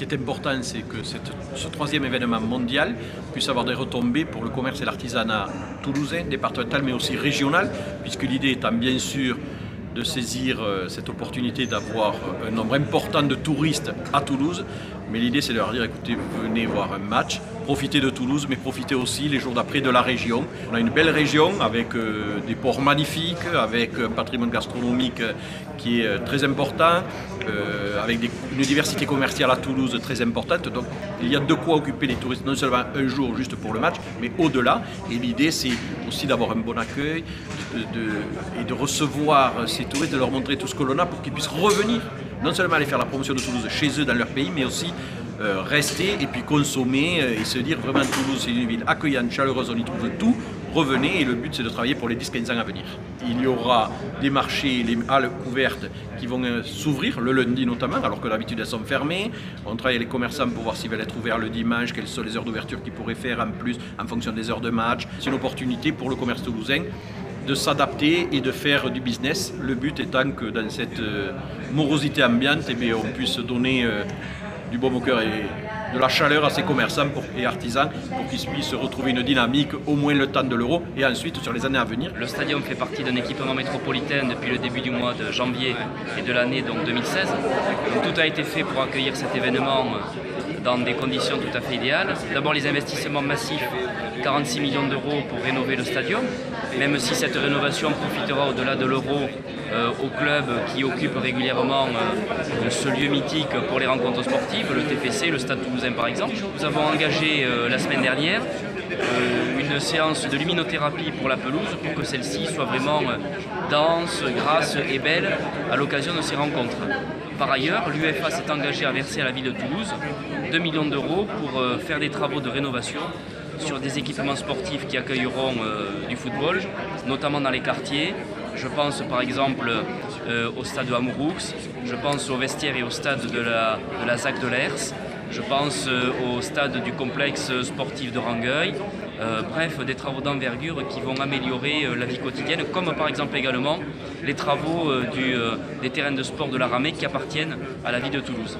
qui est important, c'est que ce troisième événement mondial puisse avoir des retombées pour le commerce et l'artisanat toulousain, départemental, mais aussi régional, puisque l'idée étant bien sûr de saisir cette opportunité d'avoir un nombre important de touristes à Toulouse. Mais l'idée, c'est de leur dire, écoutez, venez voir un match, profitez de Toulouse, mais profitez aussi les jours d'après de la région. On a une belle région avec des ports magnifiques, avec un patrimoine gastronomique qui est très important, avec une diversité commerciale à Toulouse très importante. Donc il y a de quoi occuper les touristes, non seulement un jour juste pour le match, mais au-delà. Et l'idée, c'est aussi d'avoir un bon accueil et de recevoir ces touristes, de leur montrer tout ce que l'on a pour qu'ils puissent revenir, non seulement aller faire la promotion de Toulouse chez eux, dans leur pays, mais aussi rester et puis consommer et se dire vraiment Toulouse c'est une ville accueillante, chaleureuse, on y trouve tout, revenez, et le but c'est de travailler pour les 10-15 ans à venir. Il y aura des marchés, les halles ouvertes qui vont s'ouvrir le lundi notamment, alors que d'habitude elles sont fermées. On travaille avec les commerçants pour voir s'ils veulent être ouverts le dimanche, quelles sont les heures d'ouverture qu'ils pourraient faire en plus en fonction des heures de match. C'est une opportunité pour le commerce toulousain de s'adapter et de faire du business. Le but étant que dans cette morosité ambiante, on puisse donner du baume au cœur et de la chaleur à ces commerçants et artisans pour qu'ils puissent retrouver une dynamique au moins le temps de l'Euro et ensuite sur les années à venir. Le stadium fait partie d'un équipement métropolitain depuis le début du mois de janvier et de l'année 2016. Donc, tout a été fait pour accueillir cet événement dans des conditions tout à fait idéales. D'abord les investissements massifs, 46 millions d'euros pour rénover le stadium, même si cette rénovation profitera au-delà de l'Euro aux clubs qui occupent régulièrement ce lieu mythique pour les rencontres sportives, le TFC, le Stade Toulousain par exemple. Nous avons engagé la semaine dernière une séance de luminothérapie pour la pelouse pour que celle-ci soit vraiment dense, grasse et belle à l'occasion de ces rencontres. Par ailleurs, l'UEFA s'est engagé à verser à la ville de Toulouse 2 millions d'euros pour faire des travaux de rénovation sur des équipements sportifs qui accueilleront du football, notamment dans les quartiers. Je pense par exemple au stade de Amouroux, je pense au vestiaire et au stade de la ZAC de Lers, je pense au stade du complexe sportif de Rangueil. Bref, des travaux d'envergure qui vont améliorer la vie quotidienne, comme par exemple également les travaux des terrains de sport de la Ramée qui appartiennent à la ville de Toulouse.